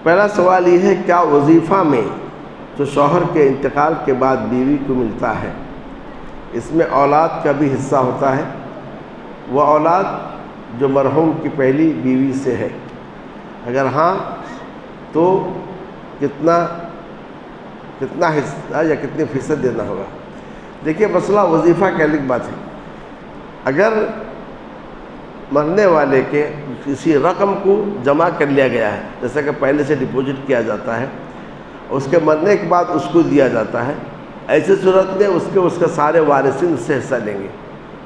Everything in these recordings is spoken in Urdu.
پہلا سوال یہ ہے، کیا وظیفہ میں جو شوہر کے انتقال کے بعد بیوی کو ملتا ہے اس میں اولاد کا بھی حصہ ہوتا ہے؟ وہ اولاد جو مرحوم کی پہلی بیوی سے ہے، اگر ہاں تو کتنا حصہ یا کتنے فیصد دینا ہوگا؟ دیکھیے، مسئلہ وظیفہ کا الگ بات ہے۔ اگر مرنے والے کے کسی رقم کو جمع کر لیا گیا ہے، جیسا کہ پہلے سے ڈپوزٹ کیا جاتا ہے، اس کے مرنے کے بعد اس کو دیا جاتا ہے، ایسی صورت میں اس کے سارے وارثین اس سے حصہ لیں گے،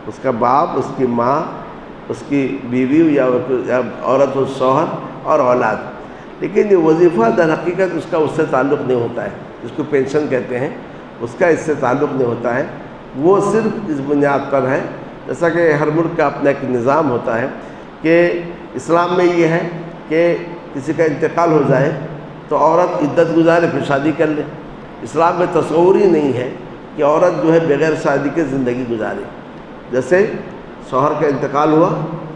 اس کا باپ، اس کی ماں، اس کی بیوی یا عورت و شوہر اور اولاد۔ لیکن یہ وظیفہ در حقیقت اس کا اس سے تعلق نہیں ہوتا ہے، جس کو پینشن کہتے ہیں، اس کا اس سے تعلق نہیں ہوتا ہے۔ وہ صرف اس بنیاد پر ہے، جیسا کہ ہر ملک کا اپنا ایک نظام ہوتا ہے کہ اسلام میں یہ ہے کہ کسی کا انتقال ہو جائے تو عورت عدت گزارے پھر شادی کر لے۔ اسلام میں تصور ہی نہیں ہے کہ عورت جو ہے بغیر شادی کے زندگی گزارے۔ جیسے شوہر کا انتقال ہوا،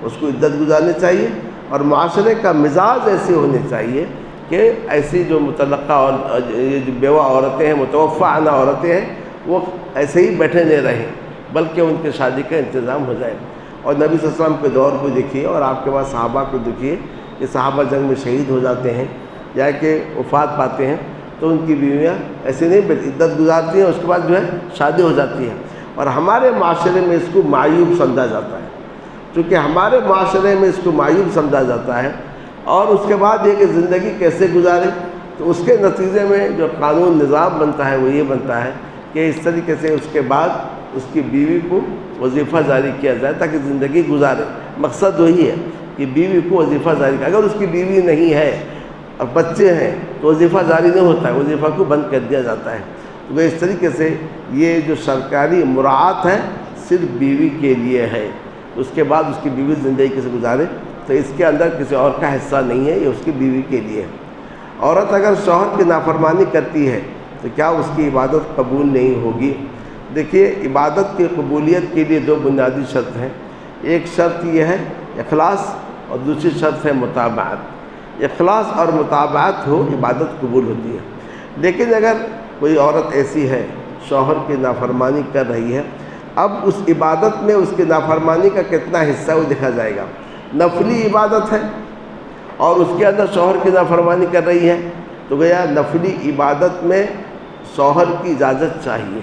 اس کو عدت گزارنی چاہیے، اور معاشرے کا مزاج ایسے ہونے چاہیے کہ ایسی جو متعلقہ اور یہ جو بیوہ عورتیں ہیں، متوفی عنہ عورتیں ہیں، وہ ایسے ہی بیٹھے نہیں رہیں، بلکہ ان کی شادی کا انتظام ہو جائے۔ اور نبی صلی اللہ علیہ وسلم کے دور کو دیکھیے، اور آپ کے پاس صحابہ کو دیکھیے کہ صحابہ جنگ میں شہید ہو جاتے ہیں یا کہ وفات پاتے ہیں تو ان کی بیویاں ایسے نہیں عدت گزارتی ہیں، اس کے بعد جو ہے شادی ہو جاتی ہے۔ اور ہمارے معاشرے میں اس کو معیوب سمجھا جاتا ہے، چونکہ ہمارے معاشرے میں اس کو معیوب سمجھا جاتا ہے۔ اور اس کے بعد یہ کہ زندگی کیسے گزارے، تو اس کے نتیجے میں جو قانون نظام بنتا ہے وہ یہ بنتا ہے کہ اس طریقے سے اس کے بعد اس کی بیوی کو وظیفہ جاری کیا جائے تاکہ زندگی گزارے۔ مقصد وہی ہے کہ بیوی کو وظیفہ جاری کیا۔ اگر اس کی بیوی نہیں ہے اور بچے ہیں تو وظیفہ جاری نہیں ہوتا ہے، وظیفہ کو بند کر دیا جاتا ہے۔ تو اس طریقے سے یہ جو سرکاری مراعات ہے صرف بیوی کے لیے ہے، اس کے بعد اس کی بیوی زندگی کیسے گزارے تو اس کے اندر کسی اور کا حصہ نہیں ہے، یہ اس کی بیوی کے لیے ہے۔ عورت اگر شوہر کی نافرمانی کرتی ہے تو کیا اس کی عبادت قبول نہیں ہوگی؟ دیکھیے، عبادت کی قبولیت کے لیے دو بنیادی شرط ہیں۔ ایک شرط یہ ہے اخلاص، اور دوسری شرط ہے متابعت۔ اخلاص اور متابعت ہو، عبادت قبول ہوتی ہے۔ لیکن اگر کوئی عورت ایسی ہے شوہر کی نافرمانی کر رہی ہے، اب اس عبادت میں اس کی نافرمانی کا کتنا حصہ وہ دیکھا جائے گا۔ نفلی عبادت ہے اور اس کے اندر شوہر کی نافرمانی کر رہی ہے تو گویا نفلی عبادت میں شوہر کی اجازت چاہیے،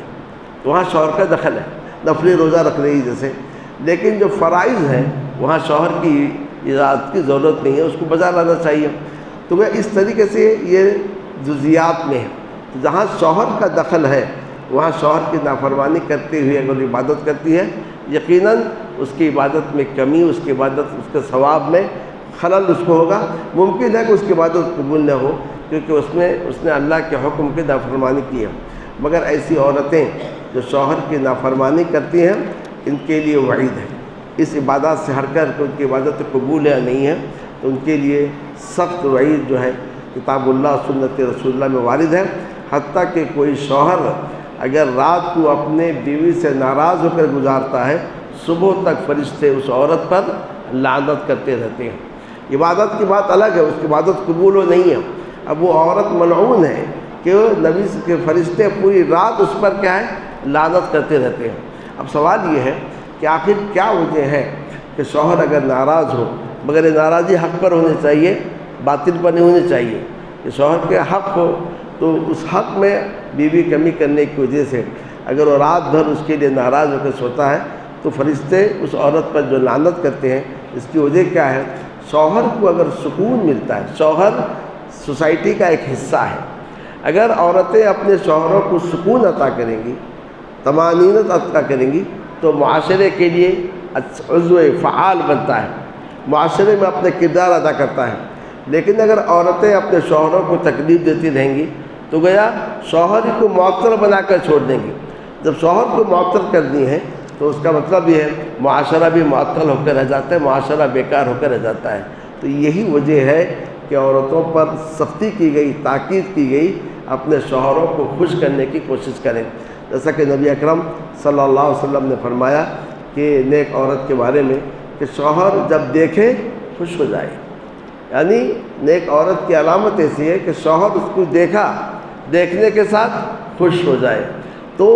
تو وہاں شوہر کا دخل ہے۔ نفلی روزہ رکھ رہی جیسے، لیکن جو فرائض ہیں وہاں شوہر کی اجازت کی ضرورت نہیں ہے، اس کو بجا لانا چاہیے۔ تو گویا اس طریقے سے یہ جزیات میں ہے، جہاں شوہر کا دخل ہے وہاں شوہر کی نافرمانی کرتے ہوئے اگر عبادت کرتی ہے، یقیناً اس کی عبادت میں کمی، اس کی عبادت، اس کے ثواب میں خلل اس کو ہوگا۔ ممکن ہے کہ اس کی عبادت قبول نہ ہو کیونکہ اس نے اللہ کے حکم کی نافرمانی کی ہے۔ مگر ایسی عورتیں جو شوہر کی نافرمانی کرتی ہیں ان کے لیے وعید ہے۔ اس عبادت سے ہٹ کر کہ ان کی عبادت قبول ہے یا نہیں ہے تو ان کے لیے سخت وعید جو ہے کتاب اللہ سنت رسول اللہ میں وارد ہے۔ حتیٰ کہ کوئی شوہر اگر رات کو اپنے بیوی سے ناراض ہو کر گزارتا ہے، صبح تک فرشتے اس عورت پر لعنت کرتے رہتے ہیں۔ عبادت کی بات الگ ہے، اس کی عبادت قبول ہو نہیں ہے۔ اب وہ عورت ملعون ہے کہ نبی کے فرشتے پوری رات اس پر کیا ہے، لعنت کرتے رہتے ہیں۔ اب سوال یہ ہے کہ آخر کیا وجہ ہے کہ شوہر اگر ناراض ہو، مگر یہ ناراضی حق پر ہونی چاہیے، باطل پر نہیں ہونی چاہیے، کہ شوہر کے حق ہو تو اس حق میں بیوی کمی کرنے کی وجہ سے اگر وہ رات بھر اس کے لیے ناراض ہو کر سوتا ہے تو فرشتے اس عورت پر جو لعنت کرتے ہیں، اس کی وجہ کیا ہے؟ شوہر کو اگر سکون ملتا ہے، شوہر سوسائٹی کا ایک حصہ ہے، اگر عورتیں اپنے شوہروں کو سکون عطا کریں گی، طمانینت عطا کریں گی تو معاشرے کے لیے عضو فعال بنتا ہے، معاشرے میں اپنے کردار ادا کرتا ہے۔ لیکن اگر عورتیں اپنے شوہروں کو تکلیف دیتی رہیں گی تو گویا شوہر کو معطل بنا کر چھوڑ دیں گی۔ جب شوہر کو معطل کرنی ہے تو اس کا مطلب یہ ہے معاشرہ بھی معطل ہو کر رہ جاتا ہے، معاشرہ بیکار ہو کر رہ جاتا ہے۔ تو یہی وجہ ہے کہ عورتوں پر سختی کی گئی، تاکید کی گئی، اپنے شوہروں کو خوش کرنے کی کوشش کریں۔ جیسا کہ نبی اکرم صلی اللہ علیہ وسلم نے فرمایا کہ نیک عورت کے بارے میں کہ شوہر جب دیکھے خوش ہو جائے، یعنی نیک عورت کی علامت ایسی ہے کہ شوہر اس کو دیکھنے کے ساتھ خوش ہو جائے. تو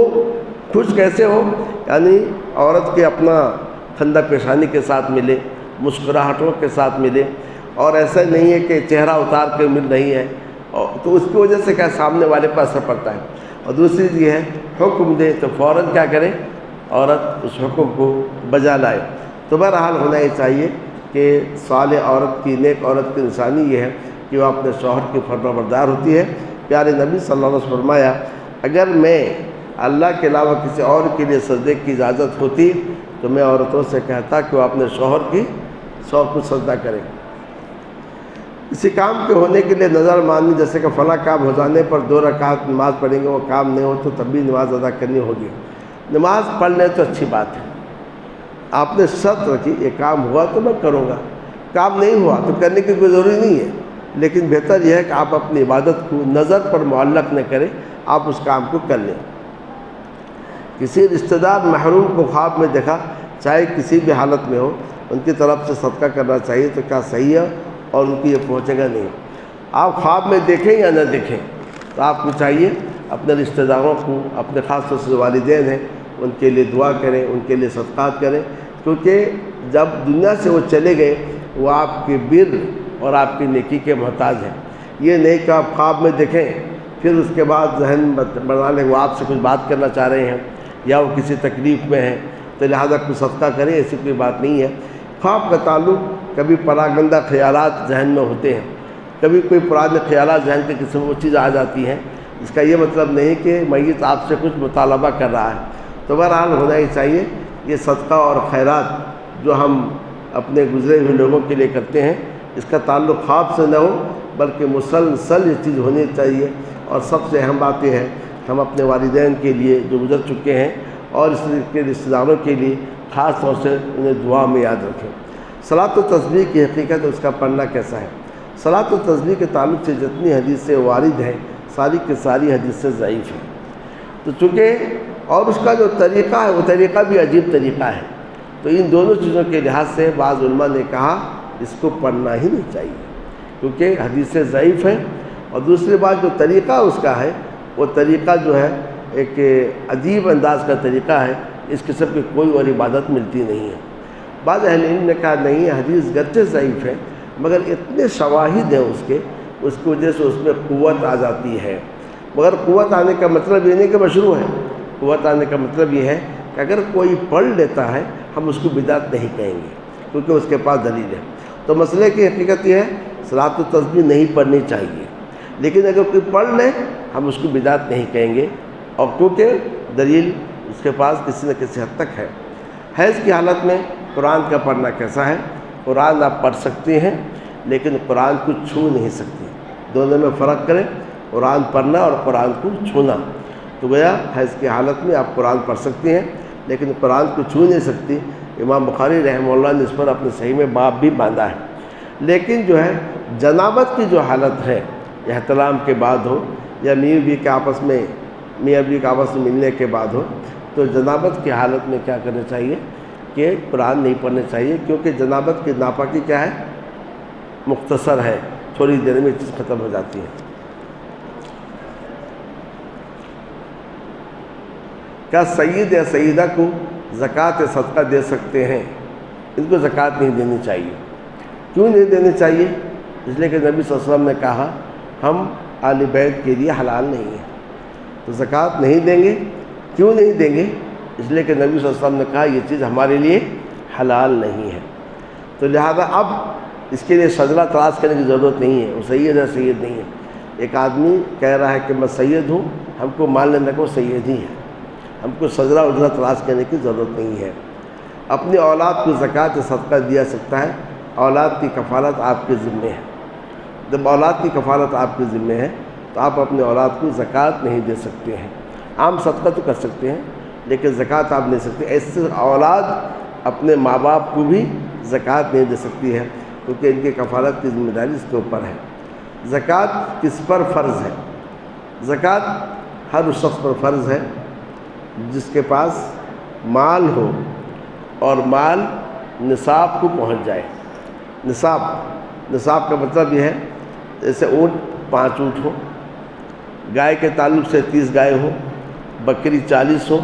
خوش کیسے ہو؟ یعنی عورت کے اپنا خندہ پیشانی کے ساتھ ملے، مسکراہٹوں کے ساتھ ملے، اور ایسا نہیں ہے کہ چہرہ اتار کے مل رہی ہے، تو اس کی وجہ سے کیا سامنے والے پر اثر پڑتا ہے. اور دوسری چیز یہ ہے حکم دے تو فوراً کیا کرے، عورت اس حکم کو بجا لائے. تو بہرحال ہونا یہ چاہیے کہ صالح عورت کی، نیک عورت کی نشانی یہ ہے کہ وہ اپنے شوہر کی فرمانبردار ہوتی ہے. پیارے نبی صلی اللہ علیہ وسلم فرمایا، اگر میں اللہ کے علاوہ کسی اور کے لیے سجدے کی اجازت ہوتی تو میں عورتوں سے کہتا کہ وہ اپنے شوہر کو سجدہ کریں. کسی کام کے ہونے کے لیے نظر ماننی، جیسے کہ فلاں کام ہو جانے پر 2 رکعت نماز پڑھیں گے، وہ کام نہیں ہو تو تب بھی نماز ادا کرنی ہوگی. نماز پڑھ لیں تو اچھی بات ہے، آپ نے شرط رکھی یہ کام ہوا تو میں کروں گا، کام نہیں ہوا تو کرنے کی کوئی ضروری نہیں ہے. لیکن بہتر یہ ہے کہ آپ اپنی عبادت کو نظر پر معلق نہ کریں، آپ اس کام کو کر لیں. کسی رشتہ دار محروم کو خواب میں دیکھا، چاہے کسی بھی حالت میں ہو، ان کی طرف سے صدقہ کرنا چاہیے. تو کیا صحیح ہے؟ اور ان کی یہ پہنچے گا نہیں. آپ خواب میں دیکھیں یا نہ دیکھیں، تو آپ کو چاہیے اپنے رشتہ داروں کو، اپنے خاص طور سے والدین ہیں، ان کے لیے دعا کریں، ان کے لیے صدقات کریں. کیونکہ جب دنیا سے وہ چلے گئے وہ آپ کے بر اور آپ کی نیکی کے محتاج ہیں. یہ نہیں کہ آپ خواب میں دیکھیں پھر اس کے بعد ذہن بنا لیں وہ آپ سے کچھ بات کرنا چاہ رہے ہیں یا وہ کسی تکلیف میں ہیں تو لہٰذا کوئی صدقہ کریں، ایسی کوئی بات نہیں ہے. خواب کا تعلق کبھی پراگندہ خیالات ذہن میں ہوتے ہیں، کبھی کوئی پرانے خیالات ذہن کے قسم وہ چیز آ جاتی ہیں. اس کا یہ مطلب نہیں کہ میت آپ سے کچھ مطالبہ کر رہا ہے. تو بہرحال ہونا ہی چاہیے یہ صدقہ اور خیرات جو ہم اپنے گزرے ہوئے لوگوں کے لیے کرتے ہیں، اس کا تعلق خواب سے نہ ہو بلکہ مسلسل یہ چیز ہونی چاہیے. اور سب سے اہم بات یہ ہے کہ ہم اپنے والدین کے لیے جو گزر چکے ہیں اور اس کے رشتہ داروں کے لیے خاص طور سے انہیں دعا میں یاد رکھیں. صلاۃ و تسبیح کی حقیقت اس کا پڑھنا کیسا ہے؟ صلاۃ و تسبیح کے تعلق سے جتنی حدیثیں وارد ہیں ساری کی ساری حدیثیں ضعیف ہیں. تو چونکہ اور اس کا جو طریقہ ہے وہ طریقہ بھی عجیب طریقہ ہے. تو ان دونوں چیزوں کے لحاظ سے بعض علماء نے کہا اس کو پڑھنا ہی نہیں چاہیے کیونکہ حدیثیں ضعیف ہیں. اور دوسری بات جو طریقہ اس کا ہے وہ طریقہ جو ہے ایک عجیب انداز کا طریقہ ہے، اس قسم کی کوئی اور عبادت ملتی نہیں ہے. بعض اہل علم نے کہا نہیں، حدیث گرچہ ضعیف ہے مگر اتنے شواہد ہیں اس کی وجہ سے اس میں قوت آ جاتی ہے. مگر قوت آنے کا مطلب یہ نہیں کہ مشروع ہے. قوت آنے کا مطلب یہ ہے کہ اگر کوئی پڑھ لیتا ہے ہم اس کو بدعت نہیں کہیں گے کیونکہ اس کے پاس دلیل ہے. تو مسئلے کی حقیقت یہ ہے صلاۃ و تسبیح نہیں پڑھنی چاہیے، لیکن اگر کوئی پڑھ لے ہم اس کو بدعت نہیں کہیں گے، اور کیونکہ دلیل اس کے پاس کسی نہ کسی حد تک ہے. حیض کی حالت میں قرآن کا پڑھنا کیسا ہے؟ قرآن آپ پڑھ سکتے ہیں لیکن قرآن کو چھو نہیں سکتے. دونوں میں فرق کریں، قرآن پڑھنا اور قرآن کو چھونا. تو گویا حیض کی حالت میں آپ قرآن پڑھ سکتے ہیں لیکن قرآن کو چھو نہیں سکتی. امام بخاری رحمہ اللہ نے اس پر اپنے صحیح میں باب بھی باندھا ہے. لیکن جو ہے جنابت کی جو حالت ہے، احتلام کے بعد ہو یا میاں بیوی کے آپس میں ملنے کے بعد ہو، تو جنابت کی حالت میں کیا کرنا چاہیے کہ قرآن نہیں پڑھنا چاہیے کیونکہ جنابت کی ناپاکی کیا ہے؟ مختصر ہے، تھوڑی دیر میں چیز ختم ہو جاتی ہے. کیا سید یا سیدہ کو زکوٰۃ صدقہ دے سکتے ہیں؟ ان کو زکوٰۃ نہیں دینی چاہیے. کیوں نہیں دینی چاہیے؟ اس لیے کہ نبی صلی اللہ علیہ وسلم نے کہا ہم آل بیت کے لیے حلال نہیں ہیں. تو زکوٰۃ نہیں دیں گے. کیوں نہیں دیں گے؟ اس لیے کہ نبی صلی اللہ علیہ وسلم نے کہا یہ چیز ہمارے لیے حلال نہیں ہے. تو لہذا اب اس کے لیے شجرہ تلاش کرنے کی ضرورت نہیں ہے. وہ سید ہے، سید نہیں ہے. ایک آدمی کہہ رہا ہے کہ میں سید ہوں، ہم کو مان لینے کو سید ہی ہے، ہم کو شجرہ اجرہ تلاش کرنے کی ضرورت نہیں ہے. اپنی اولاد کو زکوٰۃ صدقہ دیا سکتا ہے. اولاد کی کفالت آپ کے ذمہ ہے. جب اولاد کی کفالت آپ کے ذمہ ہے تو آپ اپنے اولاد کو زکوٰۃ نہیں دے سکتے ہیں. عام صدقہ تو کر سکتے ہیں لیکن زکوٰۃ آپ نہیں سکتے. ایسے اولاد اپنے ماں باپ کو بھی زکوٰۃ نہیں دے سکتی ہے کیونکہ ان کی کفالت کی ذمہ داری اس کے اوپر ہے. زکوٰۃ کس پر فرض ہے؟ زکوٰۃ ہر اس شخص پر فرض ہے جس کے پاس مال ہو اور مال نصاب کو پہنچ جائے. نصاب نصاب کا مطلب یہ ہے جیسے اونٹ 5 اونٹ ہو، گائے کے تعلق سے 30 گائے ہو، بکری 40 ہو،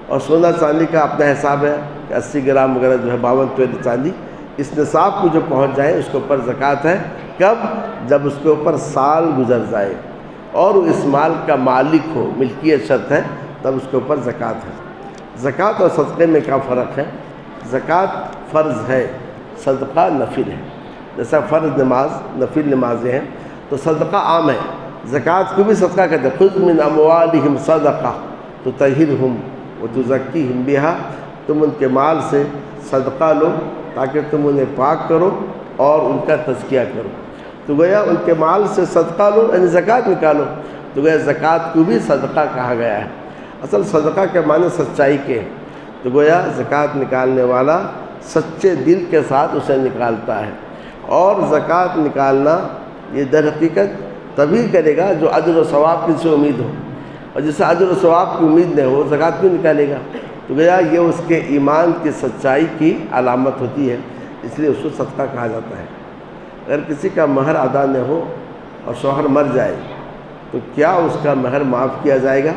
اور سونا چاندی کا اپنا حساب ہے کہ 80 گرام وغیرہ جو ہے 52 تولی چاندی، اس نصاب کو جو پہنچ جائے اس کے اوپر زکوٰۃ ہے۔ کب؟ جب اس کے اوپر سال گزر جائے اور وہ اس مال کا مالک ہو، ملکیت شرط ہے، تب اس کے اوپر زکوٰۃ ہے۔ زکوٰۃ اور صدقے میں کیا فرق ہے؟ زکوٰۃ فرض ہے، صدقہ نفل ہے۔ جیسا فرض نماز نفل نمازیں ہیں تو صدقہ عام ہے، زکوٰۃ کو بھی صدقہ کہتے ہیں۔ خذ من اموالہم صدقہ تطہرہم وتزکیہم بہا، تم ان کے مال سے صدقہ لو تاکہ تم انہیں پاک کرو اور ان کا تزکیہ کرو۔ تو گویا ان کے مال سے صدقہ لو یعنی زکوٰۃ نکالو، تو گویا زکوٰۃ کو بھی صدقہ کہا گیا ہے۔ اصل صدقہ کے معنی سچائی کے، تو گویا زکوٰۃ نکالنے والا سچے دل کے ساتھ اسے نکالتا ہے، اور زکوٰۃ نکالنا یہ در حقیقت تبھی کرے گا جو اجر و ثواب کی سے امید ہو، اور جسے اجر و ثواب کی امید نہیں ہو زکوٰۃ کیوں نکالے گا؟ تو گویا یہ اس کے ایمان کی سچائی کی علامت ہوتی ہے، اس لیے اس کو صدقہ کہا جاتا ہے۔ اگر کسی کا مہر ادا نہ ہو اور شوہر مر جائے تو کیا اس کا مہر معاف کیا جائے گا؟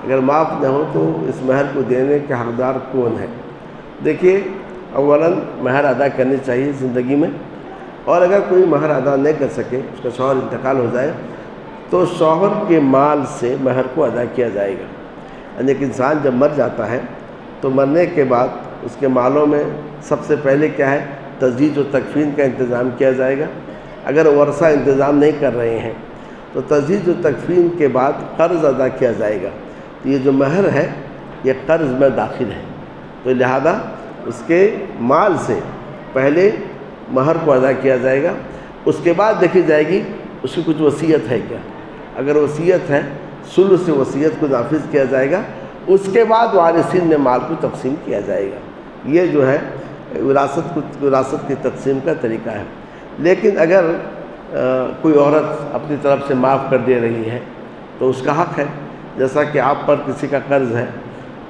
اگر معاف نہ ہو تو اس مہر کو دینے کے حقدار کون ہے؟ دیکھیے، اولاً مہر ادا کرنی چاہیے زندگی میں، اور اگر کوئی مہر ادا نہیں کر سکے، اس کا شوہر انتقال ہو جائے، تو شوہر کے مال سے مہر کو ادا کیا جائے گا۔ یعنی ایک انسان جب مر جاتا ہے تو مرنے کے بعد اس کے مالوں میں سب سے پہلے کیا ہے؟ تجہیز و تکفین کا انتظام کیا جائے گا۔ اگر ورثہ انتظام نہیں کر رہے ہیں تو تجہیز و تکفین کے بعد قرض ادا کیا جائے گا۔ تو یہ جو مہر ہے یہ قرض میں داخل ہے، تو لہذا اس کے مال سے پہلے مہر کو ادا کیا جائے گا، اس کے بعد دیکھی جائے گی اس کی کچھ وصیت ہے کیا۔ اگر وصیت ہے، ثلث وصیت کو نافذ کیا جائے گا، اس کے بعد وارثین میں مال کو تقسیم کیا جائے گا۔ یہ جو ہے وراثت کی تقسیم کا طریقہ ہے۔ لیکن اگر کوئی عورت اپنی طرف سے معاف کر دے رہی ہے تو اس کا حق ہے، جیسا کہ آپ پر کسی کا قرض ہے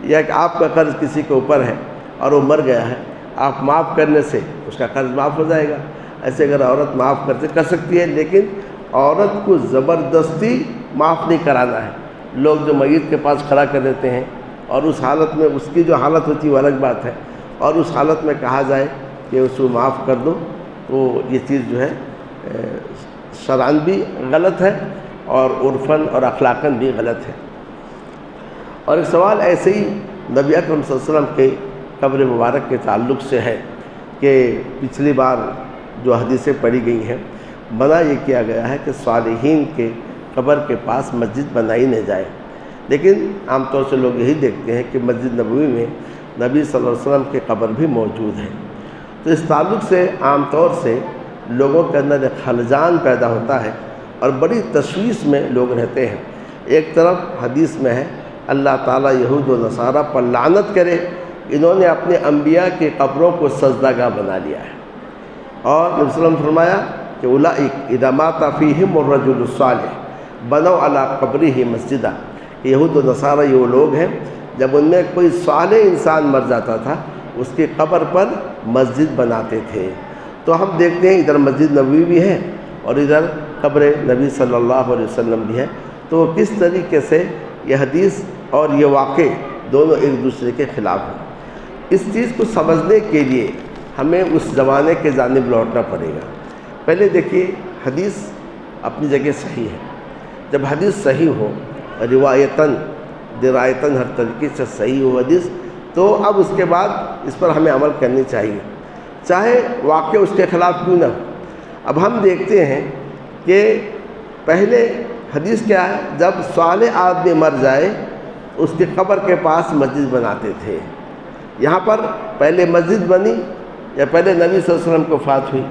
یا کہ آپ کا قرض کسی کے اوپر ہے اور وہ مر گیا ہے، آپ معاف کرنے سے اس کا قرض معاف ہو جائے گا۔ ایسے اگر عورت معاف کر سکتی ہے، لیکن عورت کو زبردستی معاف نہیں کرانا ہے۔ لوگ جو میت کے پاس کھڑا کر دیتے ہیں اور اس حالت میں اس کی جو حالت ہوتی ہے وہ الگ بات ہے، اور اس حالت میں کہا جائے کہ اس کو معاف کر دو، تو یہ چیز جو ہے شرعاً بھی غلط ہے اور عرفاً اور اخلاقاً بھی غلط ہے۔ اور ایک سوال ایسے ہی نبی اکرم صلی اللہ علیہ وسلم کے قبر مبارک کے تعلق سے ہے کہ پچھلی بار جو حدیثیں پڑھی گئی ہیں، منع یہ کیا گیا ہے کہ صالحین کے قبر کے پاس مسجد بنائی نہ جائے، لیکن عام طور سے لوگ یہی دیکھتے ہیں کہ مسجد نبوی میں نبی صلی اللہ علیہ وسلم کی قبر بھی موجود ہے۔ تو اس تعلق سے عام طور سے لوگوں کے اندر ایک خلجان پیدا ہوتا ہے اور بڑی تشویش میں لوگ رہتے ہیں۔ ایک طرف حدیث میں ہے اللہ تعالیٰ یہود و نصارہ پر لعنت کرے، انہوں نے اپنے انبیاء کی قبروں کو سجدہ گاہ بنا لیا ہے، اور نبی صلی اللہ علیہ وسلم نے فرمایا کہ اولئک اذا مات فیہم الرجل الصالح بنوا علی قبرہ مسجدہ، یہود و نصارہ یہ وہ لوگ ہیں جب ان میں کوئی صالح انسان مر جاتا تھا اس کی قبر پر مسجد بناتے تھے۔ تو ہم دیکھتے ہیں ادھر مسجد نبوی بھی ہے اور ادھر قبر نبی صلی اللہ علیہ وسلم بھی ہے، تو کس طریقے سے یہ حدیث اور یہ واقع دونوں ایک دوسرے کے خلاف ہیں۔ اس چیز کو سمجھنے کے لیے ہمیں اس زمانے کے جانب لوٹنا پڑے گا۔ پہلے دیکھیے، حدیث اپنی جگہ صحیح ہے۔ جب حدیث صحیح ہو، روایتاً درایتاً ہر طریقے سے صحیح ہو حدیث، تو اب اس کے بعد اس پر ہمیں عمل کرنی چاہیے، چاہے واقع اس کے خلاف کیوں نہ ہو۔ اب ہم دیکھتے ہیں کہ پہلے حدیث کیا ہے، جب صالح آدمی مر جائے اس کی قبر کے پاس مسجد بناتے تھے۔ یہاں پر پہلے مسجد بنی یا پہلے نبی صلی اللہ علیہ وسلم کو وفات ہوئی؟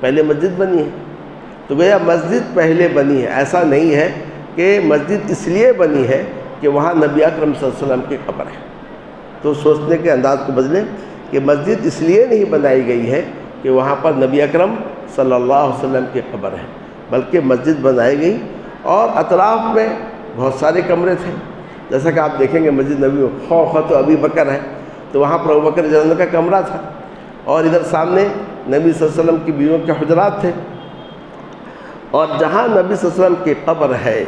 پہلے مسجد بنی ہے، تو گویا مسجد پہلے بنی ہے۔ ایسا نہیں ہے کہ مسجد اس لیے بنی ہے کہ وہاں نبی اکرم صلی اللہ علیہ وسلم کی قبر ہے۔ تو سوچنے کے انداز کو بدلیں کہ مسجد اس لیے نہیں بنائی گئی ہے کہ وہاں پر نبی اکرم صلی اللہ علیہ وسلم کی قبر ہے، بلکہ مسجد بنائی گئی اور اطراف میں بہت سارے کمرے تھے۔ جیسا کہ آپ دیکھیں گے مسجد نبی میں خوف تو ابی بکر ہے، تو وہاں پر ابو بکر رضی اللہ عنہ کا کمرہ تھا، اور ادھر سامنے نبی صلی اللہ علیہ وسلم کی بیویوں کے حجرات تھے، اور جہاں نبی صلی اللہ علیہ وسلم کی قبر ہے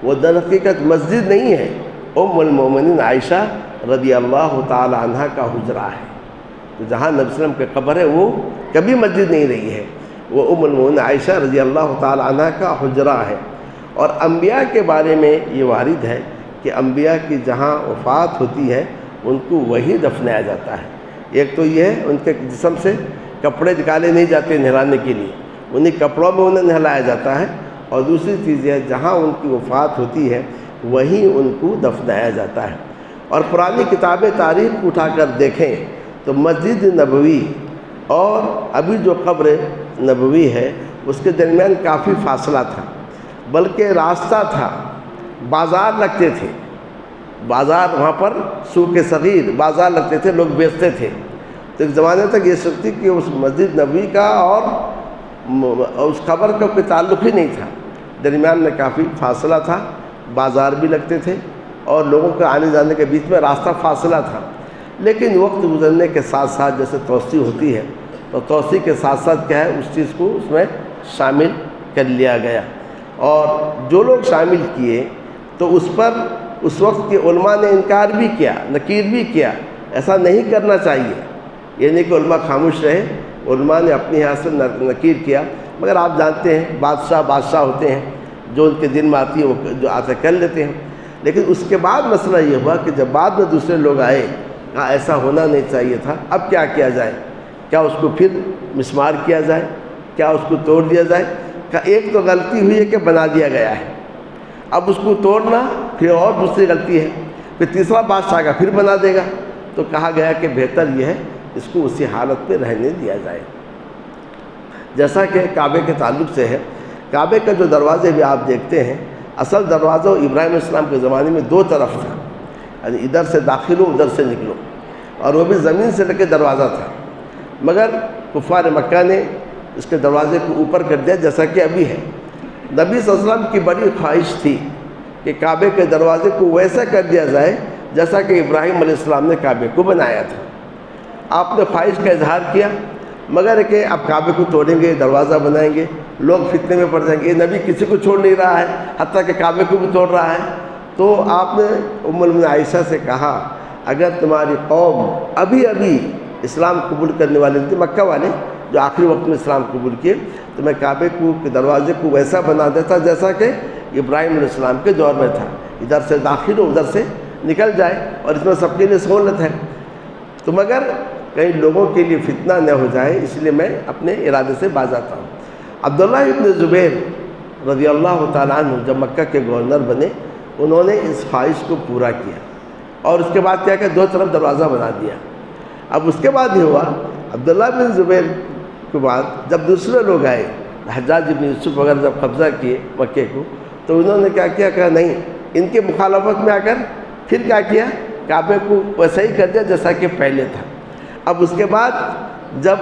وہ در حقیقت مسجد نہیں ہے، ام المومنین عائشہ رضی اللہ تعالی عنہ کا حجرہ ہے۔ تو جہاں نبی صلی اللہ علیہ وسلم کی قبر ہے وہ کبھی مسجد نہیں رہی ہے، وہ ام المومنین عائشہ رضی اللہ تعالی عنہ کا حجرہ ہے۔ اور انبیاء کے بارے میں یہ وارد ہے کہ انبیاء کی جہاں وفات ہوتی ہے ان کو وہی دفنایا جاتا ہے۔ ایک تو یہ ہے ان کے جسم سے کپڑے نکالے نہیں جاتے نہلانے کے لیے، انہیں کپڑوں میں انہیں نہلایا جاتا ہے، اور دوسری چیز یہ جہاں ان کی وفات ہوتی ہے وہیں ان کو دفنایا جاتا ہے۔ اور پرانی کتاب تاریخ کو اٹھا کر دیکھیں تو مسجد نبوی اور ابھی جو قبر نبوی ہے اس کے درمیان کافی فاصلہ تھا، بلکہ راستہ تھا، بازار لگتے تھے، بازار وہاں پر سوق صغیر بازار لگتے تھے، لوگ بیچتے تھے۔ تو ایک زمانے تک یہ سکتی کہ اس مسجد نبوی کا اور اس قبر کا کوئی تعلق ہی نہیں تھا، درمیان میں کافی فاصلہ تھا، بازار بھی لگتے تھے اور لوگوں کے آنے جانے کے بیچ میں راستہ فاصلہ تھا۔ لیکن وقت گزرنے کے ساتھ ساتھ جیسے توسیع ہوتی ہے تو توسیع کے ساتھ ساتھ کیا ہے اس چیز کو اس میں شامل کر لیا گیا، اور جو لوگ شامل کیے تو اس پر اس وقت کے علماء نے انکار بھی کیا، نکیر بھی کیا۔ ایسا نہیں کرنا چاہیے، یہ نہیں کہ علماء خاموش رہے، علماء نے اپنی یہاں سے نکیر کیا، مگر آپ جانتے ہیں بادشاہ ہوتے ہیں، جو ان کے دن میں آتی ہے وہ جو آتے کر لیتے ہیں۔ لیکن اس کے بعد مسئلہ یہ ہوا کہ جب بعد میں دوسرے لوگ آئے، کہا ایسا ہونا نہیں چاہیے تھا، اب کیا کیا جائے؟ کیا اس کو پھر مسمار کیا جائے؟ کیا اس کو توڑ دیا جائے؟ کہا ایک تو غلطی ہوئی ہے کہ بنا دیا گیا ہے، اب اس کو توڑنا پھر اور دوسری غلطی ہے، پھر تیسرا بادشاہ کا پھر بنا دے گا۔ تو کہا گیا کہ بہتر یہ ہے اس کو اسی حالت پہ رہنے دیا جائے۔ جیسا کہ کعبے کے تعلق سے ہے، کعبے کا جو دروازے بھی آپ دیکھتے ہیں، اصل دروازہ ابراہیم علیہ السلام کے زمانے میں دو طرف تھا، یعنی ادھر سے داخل ہو ادھر سے نکلو، اور وہ بھی زمین سے لے کے دروازہ تھا، مگر کفار مکہ نے اس کے دروازے کو اوپر کر دیا جیسا کہ ابھی ہے۔ نبی صلی اللہ علیہ وسلم کی بڑی خواہش تھی کہ کعبے کے دروازے کو ویسا کر دیا جائے جیسا کہ ابراہیم علیہ السلام نے کعبے کو بنایا تھا۔ آپ نے خواہش کا اظہار کیا، مگر کہ اب کعبے کو توڑیں گے، دروازہ بنائیں گے، لوگ فتنے میں پڑ جائیں گے، یہ نبی کسی کو چھوڑ نہیں رہا ہے، حتیٰ کہ کعبے کو بھی توڑ رہا ہے۔ تو آپ نے ام المؤمنین عائشہ سے کہا اگر تمہاری قوم ابھی اسلام قبول کرنے والے تھے، مکہ والے جو آخری وقت میں اسلام قبول کیے، تو میں کعبے کے دروازے کو ویسا بنا دیتا جیسا کہ ابراہیم علیہ السلام کے دور میں تھا، ادھر سے داخل ہو ادھر سے نکل جائے، اور اس میں سب کے لیے سہولت ہے۔ تو مگر کئی لوگوں کے لیے فتنہ نہ ہو جائے، اس لیے میں اپنے ارادے سے باز آتا ہوں۔ عبداللہ ابن زبیر رضی اللہ تعالیٰ عنہ جب مکہ کے گورنر بنے، انہوں نے اس خواہش کو پورا کیا، اور اس کے بعد کیا کہ دو طرف دروازہ بنا دیا۔ اب اس کے بعد یہ ہوا، عبداللہ بن زبیر کے بعد جب دوسرے لوگ آئے، حجاج بن یوسف وغیرہ جب قبضہ کیے مکے کو، تو انہوں نے کیا کیا؟ کہا نہیں، ان کے مخالفت میں آ کر پھر کیا کیا؟ کعبے کو ویسا ہی کر دیا جیسا کہ پہلے تھا۔ اب اس کے بعد جب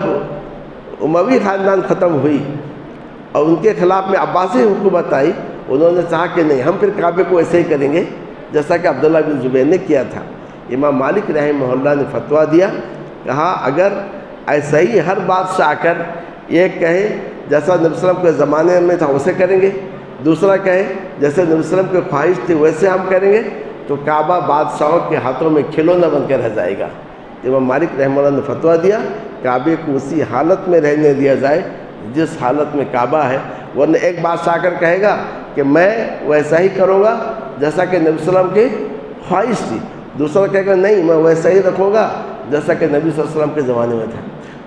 اموی خاندان ختم ہوئی اور ان کے خلاف میں عباسی حکومت آئی، انہوں نے چاہا کہ نہیں، ہم پھر کعبے کو ایسے ہی کریں گے جیسا کہ عبداللہ بن زبیر نے کیا تھا۔ امام مالک رحمہ اللہ نے فتویٰ دیا، کہا اگر ایسا ہی ہر بات سے آ کر ایک کہے جیسا نبی صلی اللہ علیہ وسلم کے زمانے میں تھا ویسے کریں گے، دوسرا کہے جیسے نبی صلی اللہ علیہ وسلم کی خواہش تھی ویسے ہم کریں گے، تو کعبہ بادشاہوں کے ہاتھوں میں کھلونا بن کے رہ جائے گا۔ امام مالک رحمہ اللہ نے فتویٰ دیا کعبے کو اسی حالت میں رہنے دیا جائے جس حالت میں کعبہ ہے، ورنہ ایک بادشاہ کر کہے گا کہ میں ویسا ہی کروں گا جیسا کہ نبی صلی اللہ علیہ وسلم کی خواہش تھی، دوسرا کہے گا نہیں میں ویسا ہی رکھوں گا جیسا کہ نبی صلی اللہ علیہ وسلم کے زمانے میں تھا۔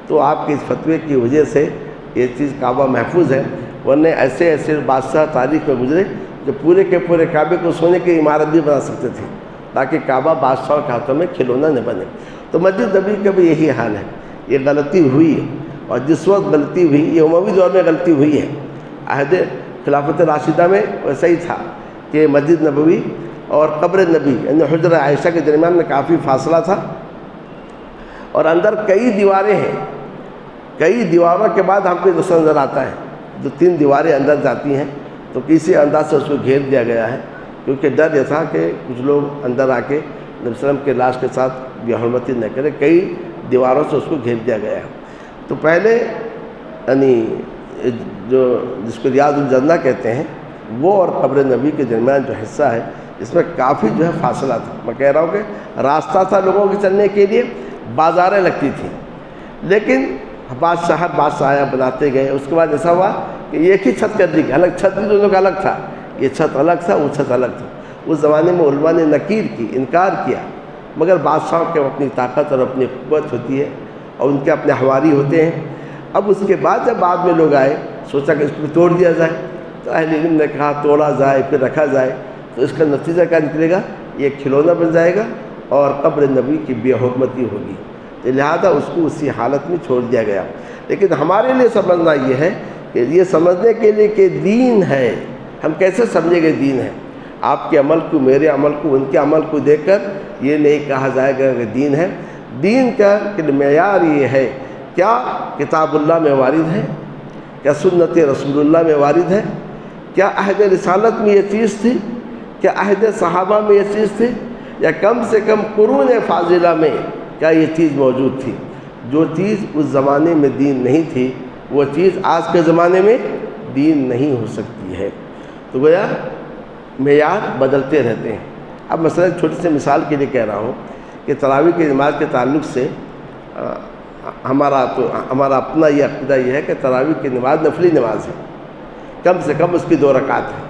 تو آپ کے اس فتوے کی وجہ سے یہ چیز کعبہ محفوظ ہے، ورنہ ایسے بادشاہ تاریخ میں گزرے جو پورے کے پورے کعبے کو سونے کی عمارت بھی بنا سکتے تھے تاکہ کعبہ بادشاہوں کے ہاتھوں میں کھلونا نہ بنے۔ تو مسجد نبی کا بھی یہی حال ہے، یہ غلطی ہوئی ہے، اور جس وقت غلطی ہوئی یہ اموی دور میں غلطی ہوئی ہے، عہد خلافت راشدہ میں ویسا ہی تھا کہ مسجد نبوی اور قبر نبی یعنی حجرہ عائشہ کے درمیان میں کافی فاصلہ تھا، اور اندر کئی دیواریں ہیں، کئی دیواروں کے بعد ہم کو دوسرا نظر آتا ہے، جو 3 دیواریں اندر جاتی ہیں، تو کسی انداز سے اس کو گھیر دیا گیا ہے، کیونکہ ڈر یہ تھا کہ کچھ لوگ اندر آ کے نبی صلی اللہ علیہ وسلم کے لاش کے ساتھ بے حرمتی نہ کرے، کئی دیواروں سے اس کو گھیر دیا گیا ہے۔ تو پہلے یعنی جو جس کو ریاض الجنہ کہتے ہیں وہ اور قبر نبی کے درمیان جو حصہ ہے اس میں کافی جو ہے فاصلہ تھا. میں کہہ رہا ہوں کہ راستہ تھا لوگوں کے چلنے کے لیے, بازاریں لگتی تھیں, لیکن بادشاہ بناتے گئے. اس کے بعد ایسا ہوا کہ ایک ہی چھت کر دی, الگ چھت بھی دونوں کا الگ تھا, یہ چھت الگ تھا, وہ چھت الگ تھا. اس زمانے میں علماء نے نکیر کی, انکار کیا, مگر بادشاہوں کے اپنی طاقت اور اپنی قوت ہوتی ہے اور ان کے اپنے حواری ہوتے ہیں. اب اس کے بعد جب بعد میں لوگ آئے, سوچا کہ اس کو توڑ دیا جائے, تو اہل علم نے کہا توڑا جائے پھر رکھا جائے تو اس کا نتیجہ کیا نکلے گا, یہ کھلونا بن جائے گا اور قبر نبی کی بے حرمتی ہوگی. لہذا اس کو اسی حالت میں چھوڑ دیا گیا. لیکن ہمارے لیے سمجھنا یہ ہے کہ یہ سمجھنے کے لیے کہ دین ہے, ہم کیسے سمجھیں گے دین ہے. آپ کے عمل کو, میرے عمل کو, ان کے عمل کو دیکھ کر یہ نہیں کہا جائے گا کہ دین ہے. دین کا معیار یہ ہے, کیا کتاب اللہ میں وارد ہے, کیا سنت رسول اللہ میں وارد ہے, کیا عہد رسالت میں یہ چیز تھی, کیا عہد صحابہ میں یہ چیز تھی, یا کم سے کم قرون فاضلہ میں کیا یہ چیز موجود تھی. جو چیز اس زمانے میں دین نہیں تھی وہ چیز آج کے زمانے میں دین نہیں ہو سکتی ہے. تو گویا معیار بدلتے رہتے ہیں. اب مثلا چھوٹی سی مثال کے لیے کہہ رہا ہوں کہ تراویح کی نماز کے تعلق سے ہمارا اپنا یہ عقیدہ یہ ہے کہ تراویح کی نماز نفلی نماز ہے, کم سے کم اس کی 2 رکعت ہے,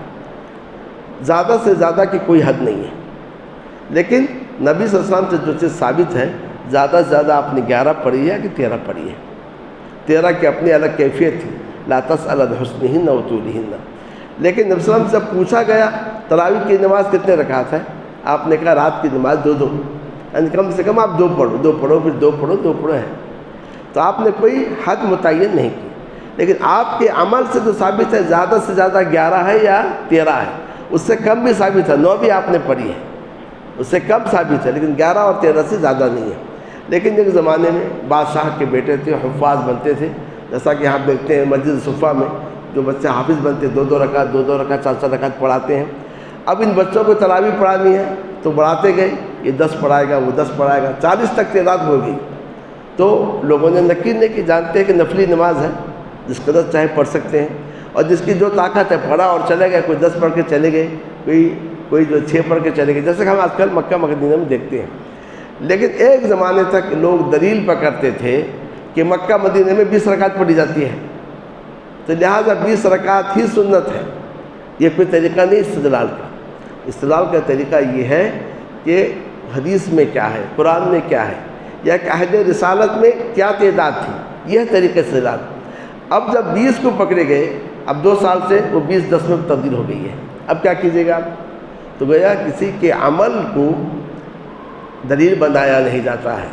زیادہ سے زیادہ کی کوئی حد نہیں ہے. لیکن نبی صلی اللہ علیہ وسلم سے جو چیز ثابت ہے, زیادہ سے زیادہ آپ نے 11 پڑھی ہے کہ 13 پڑھی ہے. 13 کی اپنی الگ کیفیت تھی, لا تسأل عن حسنہن و طولہن. لیکن نبی صلی اللہ علیہ وسلم سے پوچھا گیا تراویح کی نماز کتنے رکعت ہے, آپ نے کہا رات کی نماز 2 یعنی کم سے کم آپ 2 پڑھو پھر 2 پڑھو ہے. تو آپ نے کوئی حد متعین نہیں کی. لیکن آپ کے عمل سے جو ثابت ہے زیادہ سے زیادہ 11 ہے یا 13 ہے. اس سے کم بھی ثابت ہے, 9 بھی آپ نے پڑھی ہے, اس سے کم ثابت ہے, لیکن 11 اور 13 سے زیادہ نہیں ہے. لیکن ایک زمانے میں بادشاہ کے بیٹے تھے, حفاظ بنتے تھے, جیسا کہ آپ دیکھتے ہیں مسجد صفہ میں جو بچے حافظ بنتے 2 رکعت 4 رکعت پڑھاتے ہیں. اب ان بچوں کو تراویح پڑھانی ہے تو بڑھاتے گئے, یہ 10 پڑھائے گا, وہ 10 پڑھائے گا, 40 تک تعداد ہو گئی. تو لوگوں نے نکیر نہیں کہ جانتے ہیں کہ نفلی نماز ہے, جس قدر چاہے پڑھ سکتے ہیں, اور جس کی جو طاقت ہے پڑھا اور چلے گئے. کوئی 10 پڑھ کے چلے گئے, کوئی جو 6 پڑھ کے چلے گئے, جیسے کہ ہم آج کل مکہ مدینہ میں دیکھتے ہیں. لیکن ایک زمانے تک لوگ دلیل پکڑتے تھے کہ مکہ مدینہ میں 20 رکعت پڑھی جاتی ہے, تو لہٰذا 20 رکعت ہی سنت ہے. یہ کوئی طریقہ نہیں استدلال کا. استدلال کا طریقہ یہ ہے کہ حدیث میں کیا ہے, قرآن میں کیا ہے, یا کہ عہد رسالت میں کیا تعداد تھی, یہ طریقہ استدلال. اب جب 20 کو پکڑے گئے, اب 2 سال سے وہ 20 10 میں تبدیل ہو گئی ہے. اب کیا کیجیے گا آپ, تو گویا کسی کے عمل کو دلیل بنایا نہیں جاتا ہے.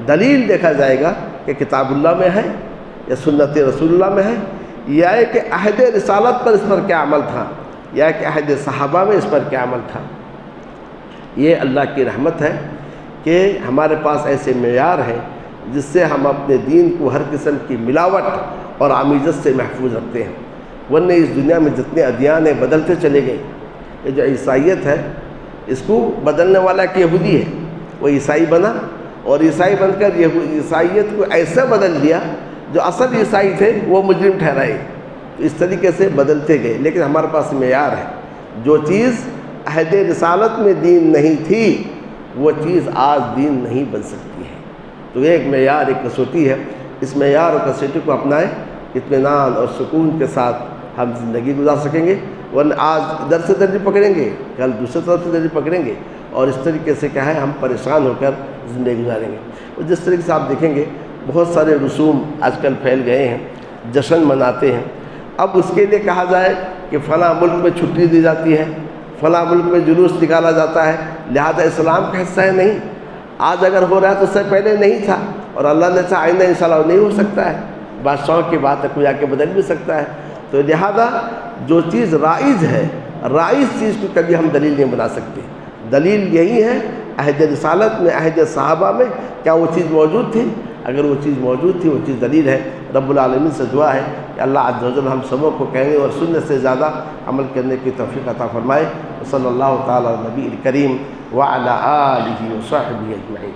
دلیل دیکھا جائے گا کہ کتاب اللہ میں ہے یا سنت رسول اللہ میں ہے, یا کہ عہد رسالت پر اس پر کیا عمل تھا, یا کہ عہد صحابہ میں اس پر کیا عمل تھا. یہ اللہ کی رحمت ہے کہ ہمارے پاس ایسے معیار ہیں جس سے ہم اپنے دین کو ہر قسم کی ملاوٹ اور آمیزت سے محفوظ رکھتے ہیں. ورنہ اس دنیا میں جتنے ادیان ہیں بدلتے چلے گئے. یہ جو عیسائیت ہے اس کو بدلنے والا ایک یہودی ہے, وہ عیسائی بنا, اور عیسائی بن کر عیسائیت کو ایسا بدل دیا جو اصل عیسائی تھے وہ مجرم ٹھہرائے. تو اس طریقے سے بدلتے گئے. لیکن ہمارے پاس معیار ہے, جو چیز عہد رسالت میں دین نہیں تھی وہ چیز آج دین نہیں بن سکتی ہے. تو ایک معیار, ایک کسوٹی ہے. اس معیار اور کسوٹی کو اپنائیں, اطمینان اور سکون کے ساتھ ہم زندگی گزار سکیں گے. ورنہ آج ادھر سے درجی پکڑیں گے, کل دوسرے طرف سے درجی پکڑیں گے, اور اس طریقے سے کیا ہے ہم پریشان ہو کر زندگی گزاریں گے. اور جس طریقے سے آپ دیکھیں گے بہت سارے رسوم آج کل پھیل گئے ہیں, جشن مناتے ہیں. اب اس کے لیے کہا جائے کہ فلاں ملک میں چھٹی دی جاتی ہے, فلاں ملک میں جلوس نکالا جاتا ہے, لہذا اسلام کا حصہ ہے. نہیں, آج اگر ہو رہا ہے تو اس سے پہلے نہیں تھا, اور اللہ نے چاہا آئندہ انشاءاللہ نہیں ہو سکتا ہے. بادشاہوں کی بات ہے, کوئی آ کے بدل بھی سکتا ہے. تو لہذا جو چیز رائج ہے, رائج چیز کو کبھی ہم دلیل نہیں بنا سکتے. دلیل یہی ہے عہد رسالت میں, عہد صحابہ میں کیا وہ چیز موجود تھی. اگر وہ چیز موجود تھی وہ چیز دلیل ہے. رب العالمین سے دعا ہے کہ اللہ عز و جل ہم سبوں کو کہنے اور سننے سے زیادہ عمل کرنے کی توفیق عطا فرمائے. صلی اللہ تعالی علی نبی الکریم وعلی آلہ وصحبہ اجمعین.